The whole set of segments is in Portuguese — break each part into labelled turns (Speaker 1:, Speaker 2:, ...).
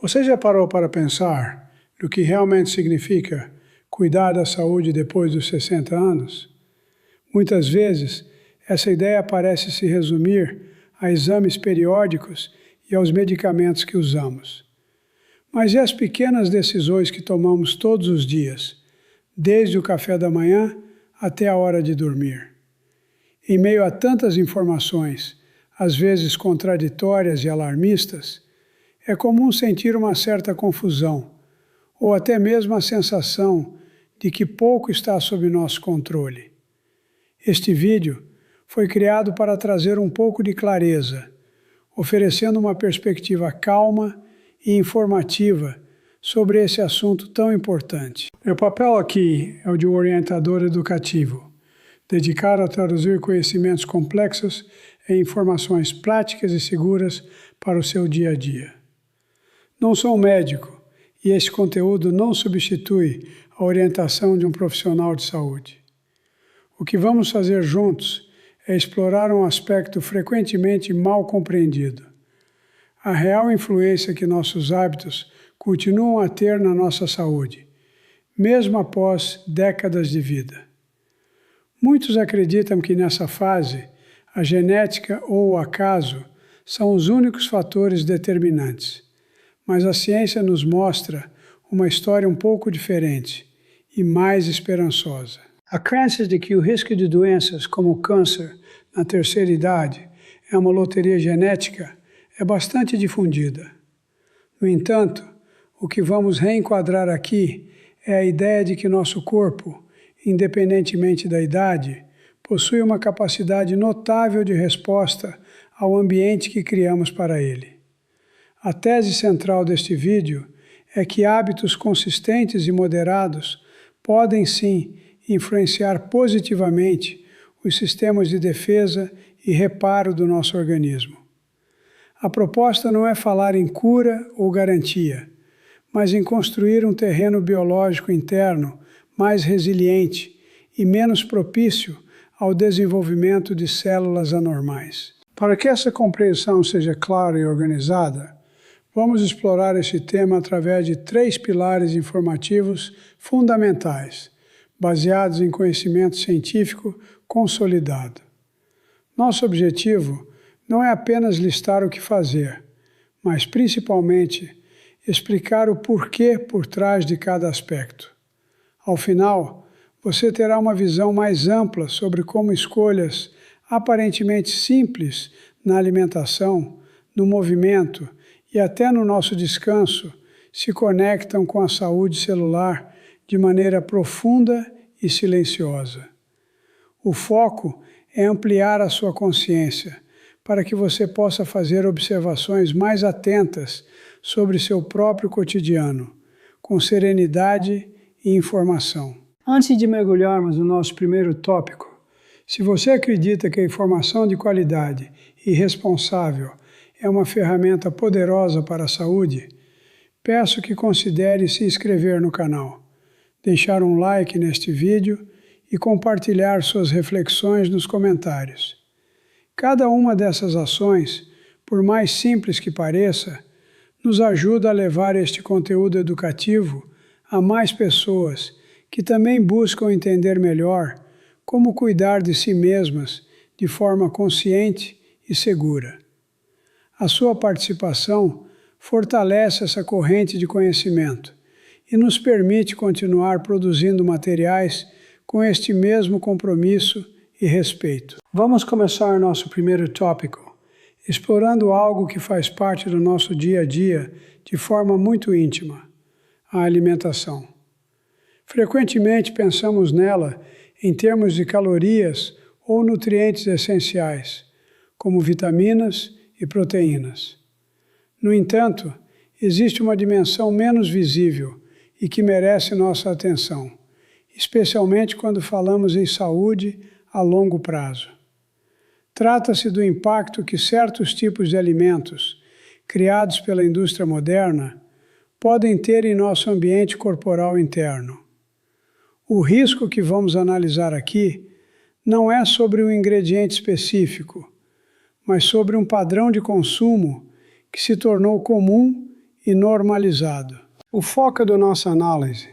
Speaker 1: Você já parou para pensar no que realmente significa cuidar da saúde depois dos 60 anos? Muitas vezes, essa ideia parece se resumir a exames periódicos e aos medicamentos que usamos. Mas e as pequenas decisões que tomamos todos os dias, desde o café da manhã até a hora de dormir? Em meio a tantas informações, às vezes contraditórias e alarmistas, é comum sentir uma certa confusão, ou até mesmo a sensação de que pouco está sob nosso controle. Este vídeo foi criado para trazer um pouco de clareza, oferecendo uma perspectiva calma e informativa sobre esse assunto tão importante. Meu papel aqui é o de um orientador educativo, dedicado a traduzir conhecimentos complexos em informações práticas e seguras para o seu dia a dia. Não sou um médico e este conteúdo não substitui a orientação de um profissional de saúde. O que vamos fazer juntos é explorar um aspecto frequentemente mal compreendido: a real influência que nossos hábitos continuam a ter na nossa saúde, mesmo após décadas de vida. Muitos acreditam que nessa fase, a genética ou o acaso são os únicos fatores determinantes, mas a ciência nos mostra uma história um pouco diferente e mais esperançosa. A crença de que o risco de doenças como o câncer na terceira idade é uma loteria genética é bastante difundida. No entanto, o que vamos reenquadrar aqui é a ideia de que nosso corpo, independentemente da idade, possui uma capacidade notável de resposta ao ambiente que criamos para ele. A tese central deste vídeo é que hábitos consistentes e moderados podem sim influenciar positivamente os sistemas de defesa e reparo do nosso organismo. A proposta não é falar em cura ou garantia, mas em construir um terreno biológico interno mais resiliente e menos propício ao desenvolvimento de células anormais. Para que essa compreensão seja clara e organizada, vamos explorar esse tema através de 3 pilares informativos fundamentais, baseados em conhecimento científico consolidado. Nosso objetivo não é apenas listar o que fazer, mas principalmente explicar o porquê por trás de cada aspecto. Ao final, você terá uma visão mais ampla sobre como escolhas aparentemente simples na alimentação, no movimento e até no nosso descanso se conectam com a saúde celular de maneira profunda e silenciosa. O foco é ampliar a sua consciência para que você possa fazer observações mais atentas sobre seu próprio cotidiano, com serenidade e informação. Antes de mergulharmos no nosso primeiro tópico, se você acredita que a informação de qualidade e responsável é uma ferramenta poderosa para a saúde, peço que considere se inscrever no canal, deixar um like neste vídeo e compartilhar suas reflexões nos comentários. Cada uma dessas ações, por mais simples que pareça, nos ajuda a levar este conteúdo educativo a mais pessoas que também buscam entender melhor como cuidar de si mesmas de forma consciente e segura. A sua participação fortalece essa corrente de conhecimento e nos permite continuar produzindo materiais com este mesmo compromisso e respeito. Vamos começar nosso primeiro tópico, explorando algo que faz parte do nosso dia a dia de forma muito íntima: a alimentação. Frequentemente pensamos nela em termos de calorias ou nutrientes essenciais, como vitaminas e proteínas. No entanto, existe uma dimensão menos visível e que merece nossa atenção, especialmente quando falamos em saúde a longo prazo. Trata-se do impacto que certos tipos de alimentos, criados pela indústria moderna, podem ter em nosso ambiente corporal interno. O risco que vamos analisar aqui não é sobre um ingrediente específico, mas sobre um padrão de consumo que se tornou comum e normalizado. O foco da nossa análise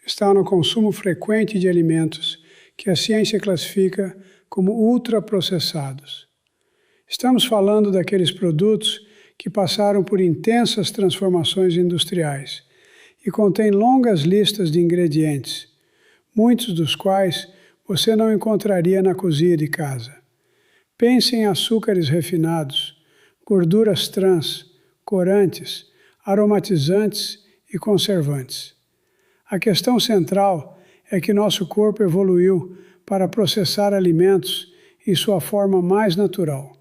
Speaker 1: está no consumo frequente de alimentos que a ciência classifica como ultraprocessados. Estamos falando daqueles produtos que passaram por intensas transformações industriais e contêm longas listas de ingredientes, muitos dos quais você não encontraria na cozinha de casa. Pense em açúcares refinados, gorduras trans, corantes, aromatizantes e conservantes. A questão central é que nosso corpo evoluiu para processar alimentos em sua forma mais natural.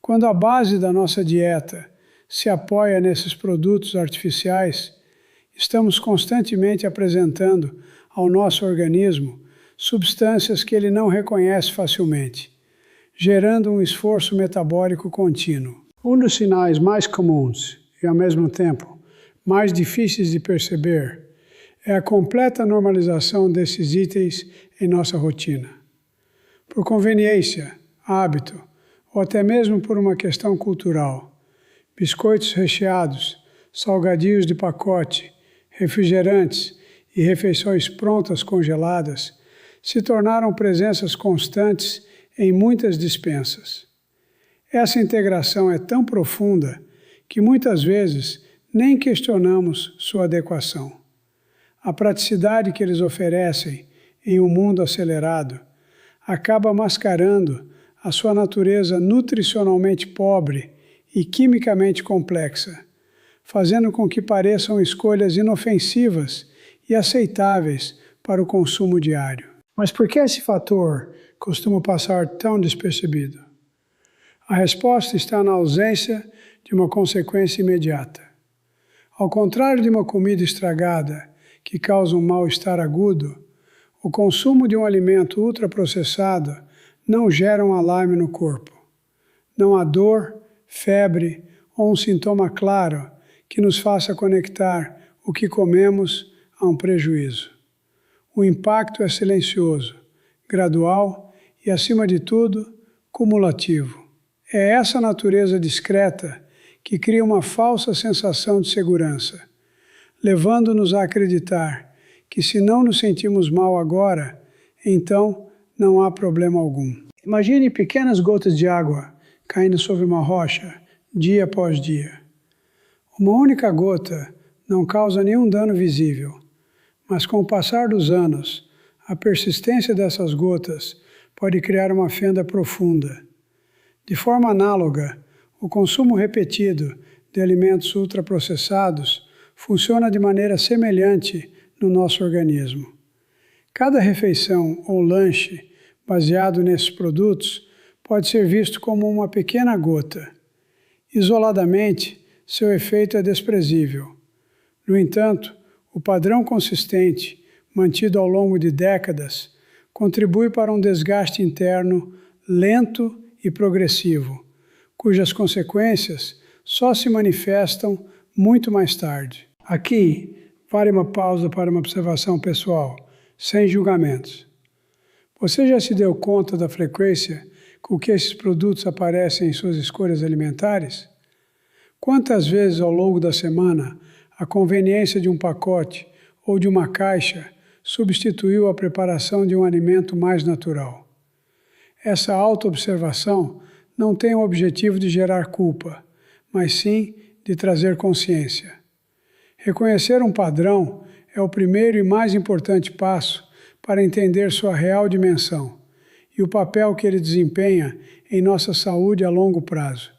Speaker 1: Quando a base da nossa dieta se apoia nesses produtos artificiais, estamos constantemente apresentando ao nosso organismo substâncias que ele não reconhece facilmente, gerando um esforço metabólico contínuo. Um dos sinais mais comuns e, ao mesmo tempo, mais difíceis de perceber é a completa normalização desses itens em nossa rotina. Por conveniência, hábito ou até mesmo por uma questão cultural, biscoitos recheados, salgadinhos de pacote, refrigerantes e refeições prontas congeladas se tornaram presenças constantes em muitas despensas. Essa integração é tão profunda que muitas vezes nem questionamos sua adequação. A praticidade que eles oferecem em um mundo acelerado acaba mascarando a sua natureza nutricionalmente pobre e quimicamente complexa, fazendo com que pareçam escolhas inofensivas e aceitáveis para o consumo diário. Mas por que esse fator costuma passar tão despercebido? A resposta está na ausência de uma consequência imediata. Ao contrário de uma comida estragada que causa um mal-estar agudo, o consumo de um alimento ultraprocessado não gera um alarme no corpo. Não há dor, febre ou um sintoma claro que nos faça conectar o que comemos a um prejuízo. O impacto é silencioso, gradual e, acima de tudo, cumulativo. É essa natureza discreta que cria uma falsa sensação de segurança, levando-nos a acreditar que se não nos sentimos mal agora, então não há problema algum. Imagine pequenas gotas de água caindo sobre uma rocha, dia após dia. Uma única gota não causa nenhum dano visível, mas com o passar dos anos, a persistência dessas gotas pode criar uma fenda profunda. De forma análoga, o consumo repetido de alimentos ultraprocessados funciona de maneira semelhante no nosso organismo. Cada refeição ou lanche baseado nesses produtos pode ser visto como uma pequena gota. Isoladamente, seu efeito é desprezível. No entanto, o padrão consistente, mantido ao longo de décadas, contribui para um desgaste interno lento e progressivo, cujas consequências só se manifestam muito mais tarde. Aqui, vale uma pausa para uma observação pessoal, sem julgamentos. Você já se deu conta da frequência com que esses produtos aparecem em suas escolhas alimentares? Quantas vezes ao longo da semana a conveniência de um pacote ou de uma caixa substituiu a preparação de um alimento mais natural? Essa autoobservação não tem o objetivo de gerar culpa, mas sim de trazer consciência. Reconhecer um padrão é o primeiro e mais importante passo para entender sua real dimensão e o papel que ele desempenha em nossa saúde a longo prazo,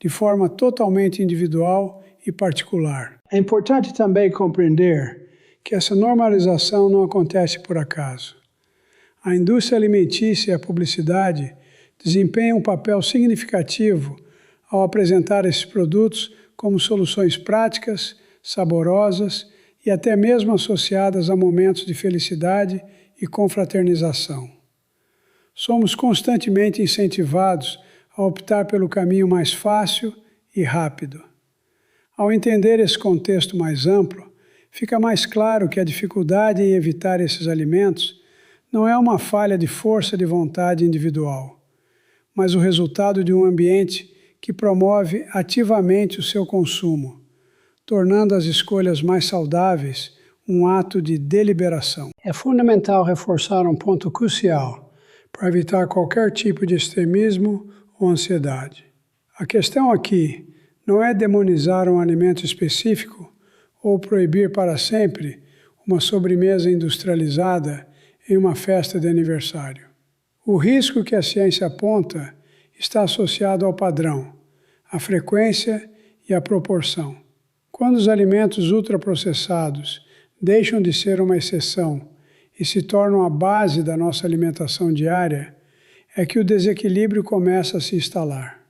Speaker 1: de forma totalmente individual e particular. É importante também compreender que essa normalização não acontece por acaso. A indústria alimentícia e a publicidade desempenham um papel significativo ao apresentar esses produtos como soluções práticas, saborosas e até mesmo associadas a momentos de felicidade e confraternização. Somos constantemente incentivados a optar pelo caminho mais fácil e rápido. Ao entender esse contexto mais amplo, fica mais claro que a dificuldade em evitar esses alimentos não é uma falha de força de vontade individual, mas o resultado de um ambiente que promove ativamente o seu consumo, tornando as escolhas mais saudáveis um ato de deliberação. É fundamental reforçar um ponto crucial para evitar qualquer tipo de extremismo ou ansiedade. A questão aqui não é demonizar um alimento específico ou proibir para sempre uma sobremesa industrializada em uma festa de aniversário. O risco que a ciência aponta está associado ao padrão, à frequência e à proporção. Quando os alimentos ultraprocessados deixam de ser uma exceção e se tornam a base da nossa alimentação diária, é que o desequilíbrio começa a se instalar.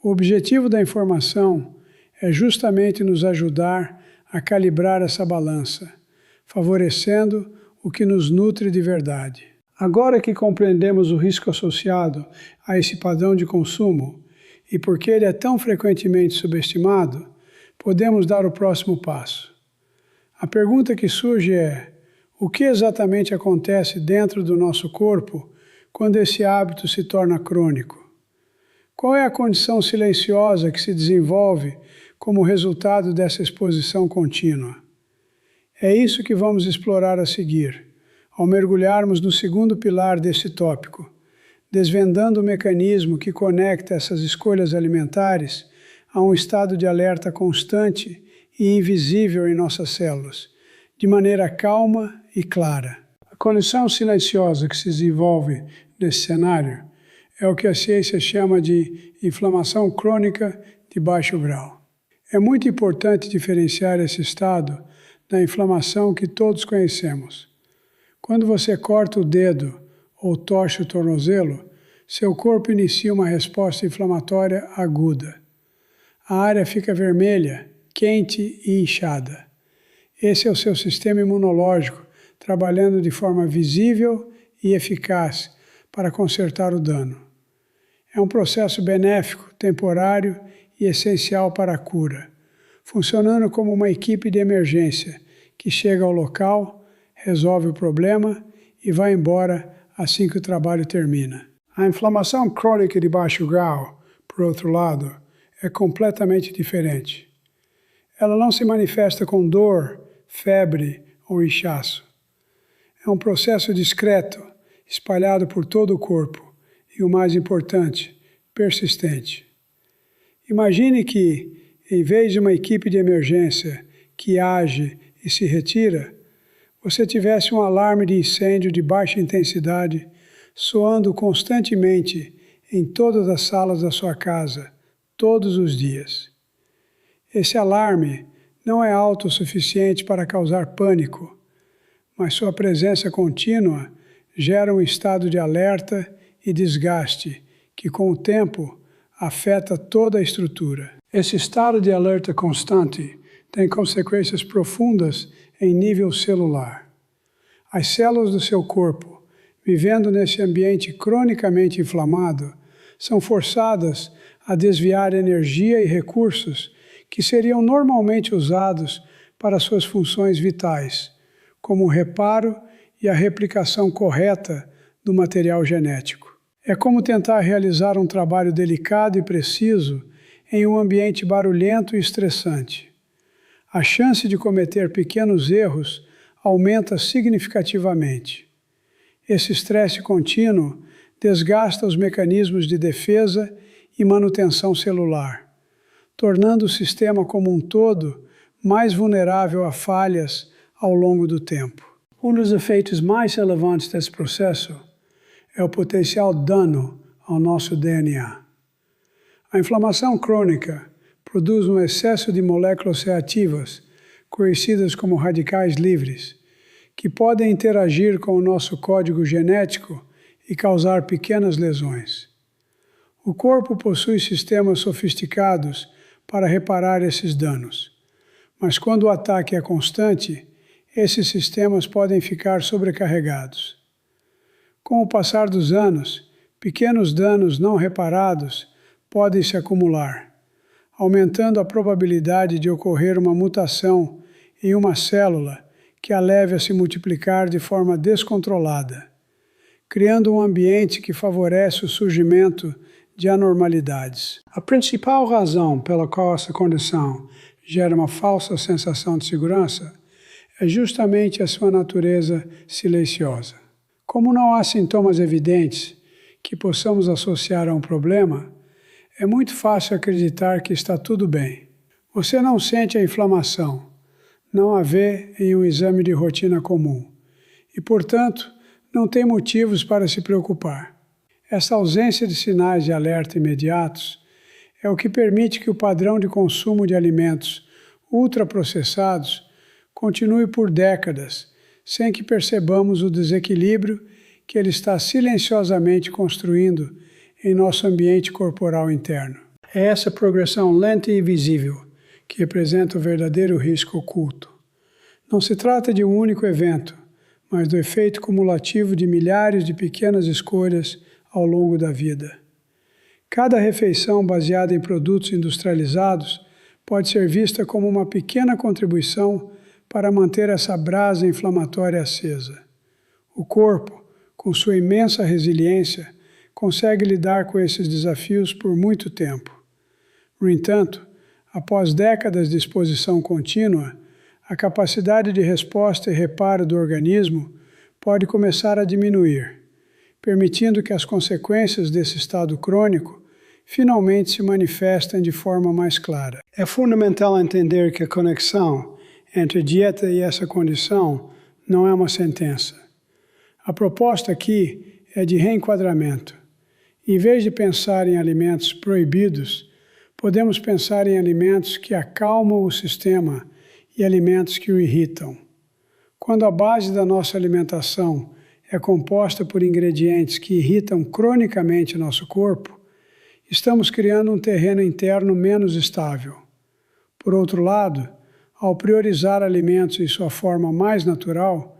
Speaker 1: O objetivo da informação é justamente nos ajudar a calibrar essa balança, favorecendo o que nos nutre de verdade. Agora que compreendemos o risco associado a esse padrão de consumo e por que ele é tão frequentemente subestimado, podemos dar o próximo passo. A pergunta que surge é: o que exatamente acontece dentro do nosso corpo quando esse hábito se torna crônico? Qual é a condição silenciosa que se desenvolve como resultado dessa exposição contínua? É isso que vamos explorar a seguir, ao mergulharmos no segundo pilar desse tópico, desvendando o mecanismo que conecta essas escolhas alimentares a um estado de alerta constante e invisível em nossas células, de maneira calma e clara. A condição silenciosa que se desenvolve nesse cenário é o que a ciência chama de inflamação crônica de baixo grau. É muito importante diferenciar esse estado da inflamação que todos conhecemos. Quando você corta o dedo ou torce o tornozelo, seu corpo inicia uma resposta inflamatória aguda. A área fica vermelha, quente e inchada. Esse é o seu sistema imunológico trabalhando de forma visível e eficaz para consertar o dano. É um processo benéfico, temporário e essencial para a cura, funcionando como uma equipe de emergência que chega ao local, resolve o problema e vai embora assim que o trabalho termina. A inflamação crônica de baixo grau, por outro lado, é completamente diferente. Ela não se manifesta com dor, febre ou inchaço. É um processo discreto, espalhado por todo o corpo e, o mais importante, persistente. Imagine que, em vez de uma equipe de emergência que age e se retira, você tivesse um alarme de incêndio de baixa intensidade soando constantemente em todas as salas da sua casa, todos os dias. Esse alarme não é autossuficiente para causar pânico, mas sua presença contínua gera um estado de alerta e desgaste que, com o tempo, afeta toda a estrutura. Esse estado de alerta constante tem consequências profundas em nível celular. As células do seu corpo, vivendo nesse ambiente cronicamente inflamado, são forçadas a desviar energia e recursos que seriam normalmente usados para suas funções vitais, como o reparo e a replicação correta do material genético. É como tentar realizar um trabalho delicado e preciso em um ambiente barulhento e estressante. A chance de cometer pequenos erros aumenta significativamente. Esse estresse contínuo desgasta os mecanismos de defesa e manutenção celular, tornando o sistema como um todo mais vulnerável a falhas ao longo do tempo. Um dos efeitos mais relevantes desse processo é o potencial dano ao nosso DNA. A inflamação crônica produz um excesso de moléculas reativas, conhecidas como radicais livres, que podem interagir com o nosso código genético e causar pequenas lesões. O corpo possui sistemas sofisticados para reparar esses danos, mas quando o ataque é constante, esses sistemas podem ficar sobrecarregados. Com o passar dos anos, pequenos danos não reparados podem se acumular, aumentando a probabilidade de ocorrer uma mutação em uma célula que a leve a se multiplicar de forma descontrolada, criando um ambiente que favorece o surgimento de anormalidades. A principal razão pela qual essa condição gera uma falsa sensação de segurança, é justamente a sua natureza silenciosa. Como não há sintomas evidentes que possamos associar a um problema, é muito fácil acreditar que está tudo bem. Você não sente a inflamação, não a vê em um exame de rotina comum e, portanto, não tem motivos para se preocupar. Essa ausência de sinais de alerta imediatos é o que permite que o padrão de consumo de alimentos ultraprocessados continue por décadas, sem que percebamos o desequilíbrio que ele está silenciosamente construindo em nosso ambiente corporal interno. É essa progressão lenta e invisível que representa o verdadeiro risco oculto. Não se trata de um único evento, mas do efeito cumulativo de milhares de pequenas escolhas ao longo da vida. Cada refeição baseada em produtos industrializados pode ser vista como uma pequena contribuição para manter essa brasa inflamatória acesa. O corpo, com sua imensa resiliência, consegue lidar com esses desafios por muito tempo. No entanto, após décadas de exposição contínua, a capacidade de resposta e reparo do organismo pode começar a diminuir, permitindo que as consequências desse estado crônico finalmente se manifestem de forma mais clara. É fundamental entender que a conexão entre a dieta e essa condição não é uma sentença. A proposta aqui é de reenquadramento. Em vez de pensar em alimentos proibidos, podemos pensar em alimentos que acalmam o sistema e alimentos que o irritam. Quando a base da nossa alimentação é composta por ingredientes que irritam cronicamente nosso corpo, estamos criando um terreno interno menos estável. Por outro lado, ao priorizar alimentos em sua forma mais natural,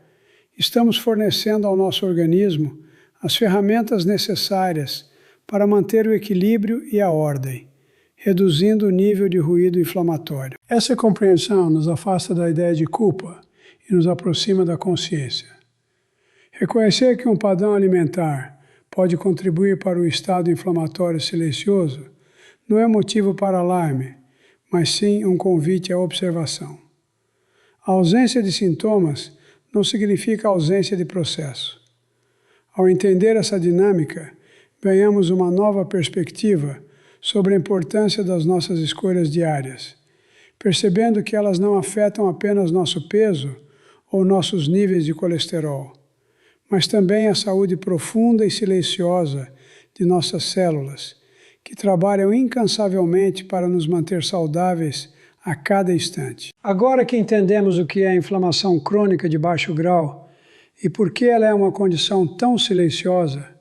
Speaker 1: estamos fornecendo ao nosso organismo as ferramentas necessárias para manter o equilíbrio e a ordem, reduzindo o nível de ruído inflamatório. Essa compreensão nos afasta da ideia de culpa e nos aproxima da consciência. Reconhecer que um padrão alimentar pode contribuir para o estado inflamatório silencioso não é motivo para alarme, mas sim um convite à observação. A ausência de sintomas não significa ausência de processo. Ao entender essa dinâmica, ganhamos uma nova perspectiva sobre a importância das nossas escolhas diárias, percebendo que elas não afetam apenas nosso peso ou nossos níveis de colesterol, mas também a saúde profunda e silenciosa de nossas células, que trabalham incansavelmente para nos manter saudáveis a cada instante. Agora que entendemos o que é a inflamação crônica de baixo grau e por que ela é uma condição tão silenciosa,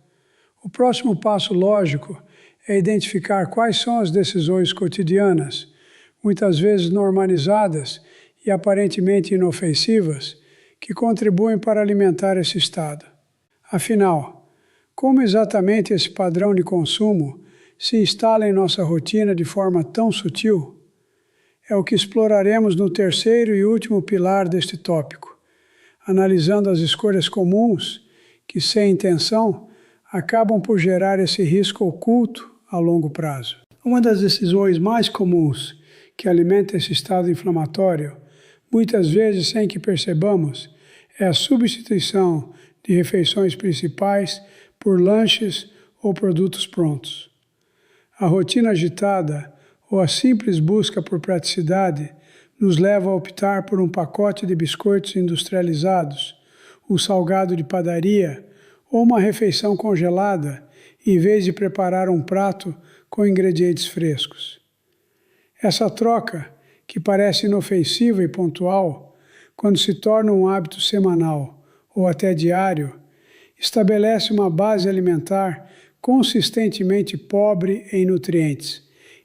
Speaker 1: o próximo passo lógico é identificar quais são as decisões cotidianas, muitas vezes normalizadas e aparentemente inofensivas, que contribuem para alimentar esse estado. Afinal, como exatamente esse padrão de consumo se instala em nossa rotina de forma tão sutil? É o que exploraremos no terceiro e último pilar deste tópico, analisando as escolhas comuns que, sem intenção, acabam por gerar esse risco oculto a longo prazo. Uma das decisões mais comuns que alimenta esse estado inflamatório, muitas vezes sem que percebamos, é a substituição de refeições principais por lanches ou produtos prontos. A rotina agitada ou a simples busca por praticidade nos leva a optar por um pacote de biscoitos industrializados, um salgado de padaria ou uma refeição congelada, em vez de preparar um prato com ingredientes frescos. Essa troca, que parece inofensiva e pontual, quando se torna um hábito semanal ou até diário, estabelece uma base alimentar consistentemente pobre em nutrientes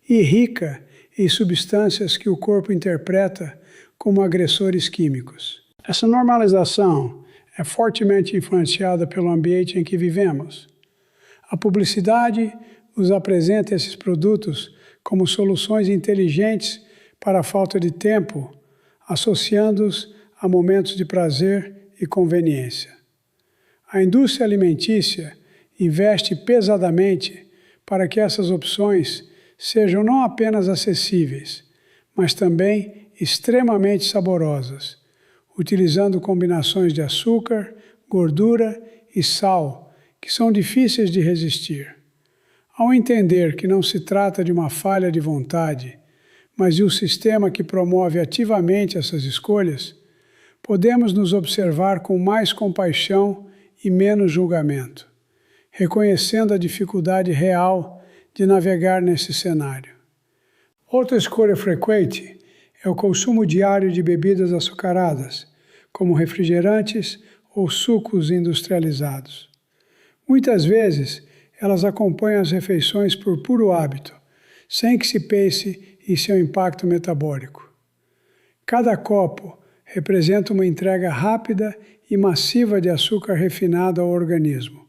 Speaker 1: e rica em substâncias que o corpo interpreta como agressores químicos. Essa normalização é fortemente influenciada pelo ambiente em que vivemos. A publicidade nos apresenta esses produtos como soluções inteligentes para a falta de tempo, associando-os a momentos de prazer e conveniência. A indústria alimentícia investe pesadamente para que essas opções sejam não apenas acessíveis, mas também extremamente saborosas, utilizando combinações de açúcar, gordura e sal, que são difíceis de resistir. Ao entender que não se trata de uma falha de vontade, mas de um sistema que promove ativamente essas escolhas, podemos nos observar com mais compaixão e menos julgamento, reconhecendo a dificuldade real de navegar nesse cenário. Outra escolha frequente é o consumo diário de bebidas açucaradas, como refrigerantes ou sucos industrializados. Muitas vezes, elas acompanham as refeições por puro hábito, sem que se pense em seu impacto metabólico. Cada copo representa uma entrega rápida e massiva de açúcar refinado ao organismo,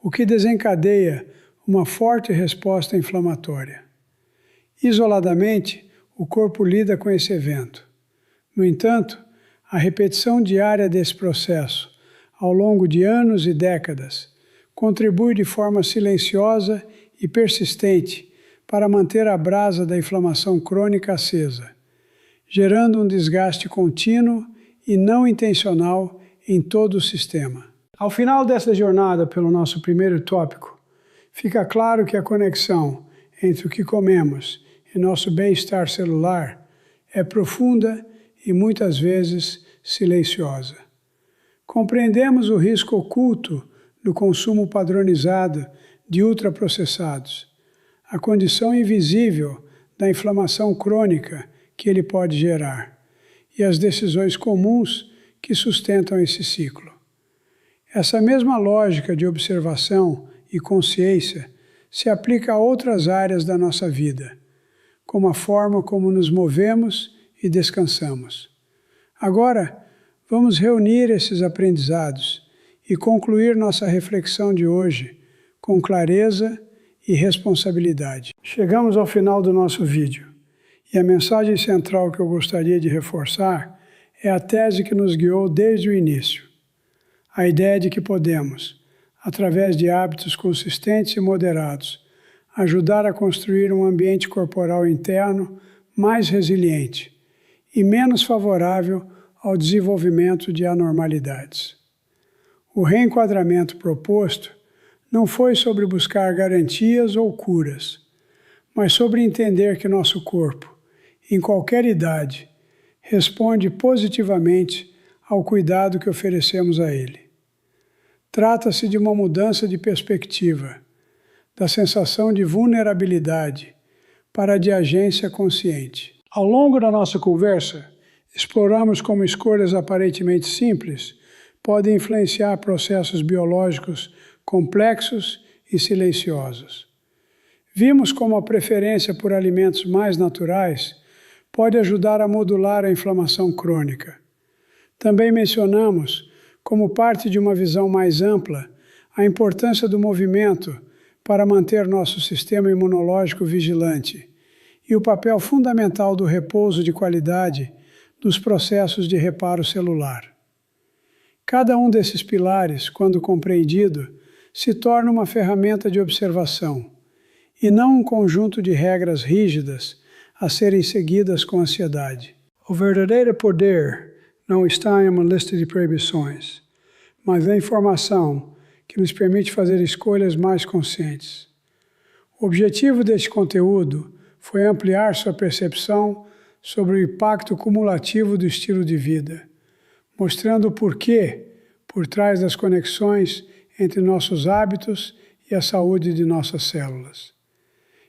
Speaker 1: o que desencadeia uma forte resposta inflamatória. Isoladamente, o corpo lida com esse evento. No entanto, a repetição diária desse processo, ao longo de anos e décadas, contribui de forma silenciosa e persistente para manter a brasa da inflamação crônica acesa, gerando um desgaste contínuo e não intencional em todo o sistema. Ao final dessa jornada pelo nosso primeiro tópico, fica claro que a conexão entre o que comemos e nosso bem-estar celular é profunda e muitas vezes silenciosa. Compreendemos o risco oculto do consumo padronizado de ultraprocessados, a condição invisível da inflamação crônica que ele pode gerar e as decisões comuns que sustentam esse ciclo. Essa mesma lógica de observação e consciência se aplica a outras áreas da nossa vida, como a forma como nos movemos e descansamos. Agora, vamos reunir esses aprendizados e concluir nossa reflexão de hoje com clareza e responsabilidade. Chegamos ao final do nosso vídeo e a mensagem central que eu gostaria de reforçar é a tese que nos guiou desde o início. A ideia de que podemos, através de hábitos consistentes e moderados, ajudar a construir um ambiente corporal interno mais resiliente e menos favorável ao desenvolvimento de anormalidades. O reenquadramento proposto não foi sobre buscar garantias ou curas, mas sobre entender que nosso corpo, em qualquer idade, responde positivamente ao cuidado que oferecemos a ele. Trata-se de uma mudança de perspectiva, da sensação de vulnerabilidade para a de agência consciente. Ao longo da nossa conversa, exploramos como escolhas aparentemente simples podem influenciar processos biológicos complexos e silenciosos. Vimos como a preferência por alimentos mais naturais pode ajudar a modular a inflamação crônica. Também mencionamos, como parte de uma visão mais ampla, a importância do movimento para manter nosso sistema imunológico vigilante e o papel fundamental do repouso de qualidade nos processos de reparo celular. Cada um desses pilares, quando compreendido, se torna uma ferramenta de observação e não um conjunto de regras rígidas a serem seguidas com ansiedade. O verdadeiro poder não está em uma lista de proibições, mas na informação que nos permite fazer escolhas mais conscientes. O objetivo deste conteúdo foi ampliar sua percepção sobre o impacto cumulativo do estilo de vida, mostrando o porquê por trás das conexões entre nossos hábitos e a saúde de nossas células.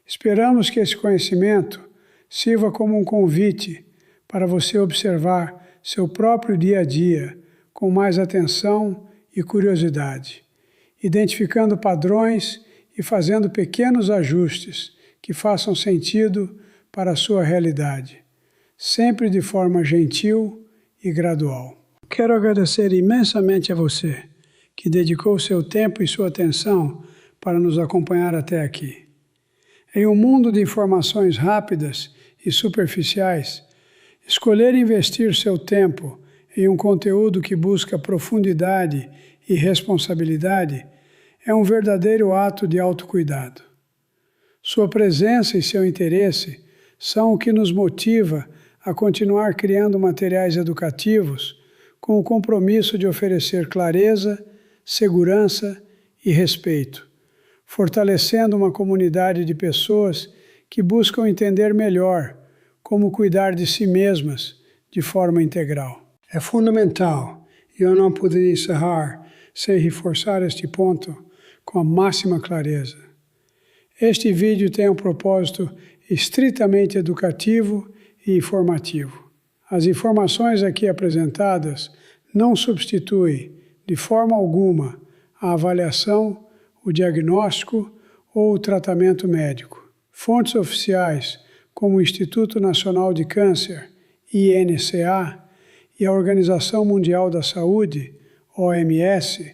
Speaker 1: Esperamos que esse conhecimento sirva como um convite para você observar seu próprio dia a dia com mais atenção e curiosidade, identificando padrões e fazendo pequenos ajustes que façam sentido para a sua realidade, sempre de forma gentil e gradual. Quero agradecer imensamente a você que dedicou seu tempo e sua atenção para nos acompanhar até aqui. Em um mundo de informações rápidas e superficiais, escolher investir seu tempo em um conteúdo que busca profundidade e responsabilidade é um verdadeiro ato de autocuidado. Sua presença e seu interesse são o que nos motiva a continuar criando materiais educativos com o compromisso de oferecer clareza, segurança e respeito, fortalecendo uma comunidade de pessoas que buscam entender melhor como cuidar de si mesmas de forma integral. É fundamental, e eu não poderia encerrar sem reforçar este ponto com a máxima clareza. Este vídeo tem um propósito estritamente educativo e informativo. As informações aqui apresentadas não substituem, de forma alguma, a avaliação, o diagnóstico ou o tratamento médico. Fontes oficiais, como o Instituto Nacional de Câncer, INCA, e a Organização Mundial da Saúde, OMS,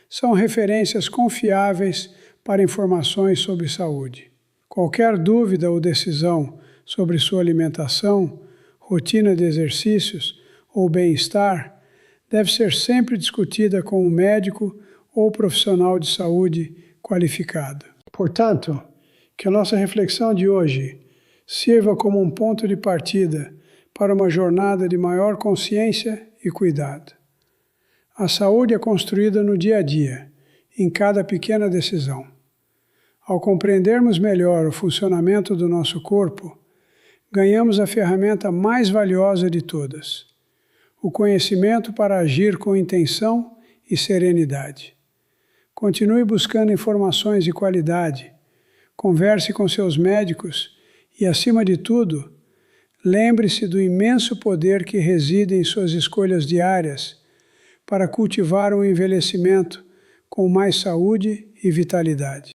Speaker 1: são referências confiáveis para informações sobre saúde. Qualquer dúvida ou decisão sobre sua alimentação, rotina de exercícios ou bem-estar deve ser sempre discutida com um médico ou profissional de saúde qualificado. Portanto, que a nossa reflexão de hoje sirva como um ponto de partida para uma jornada de maior consciência e cuidado. A saúde é construída no dia a dia, em cada pequena decisão. Ao compreendermos melhor o funcionamento do nosso corpo, ganhamos a ferramenta mais valiosa de todas, o conhecimento para agir com intenção e serenidade. Continue buscando informações de qualidade, converse com seus médicos e, acima de tudo, lembre-se do imenso poder que reside em suas escolhas diárias para cultivar um envelhecimento com mais saúde e vitalidade.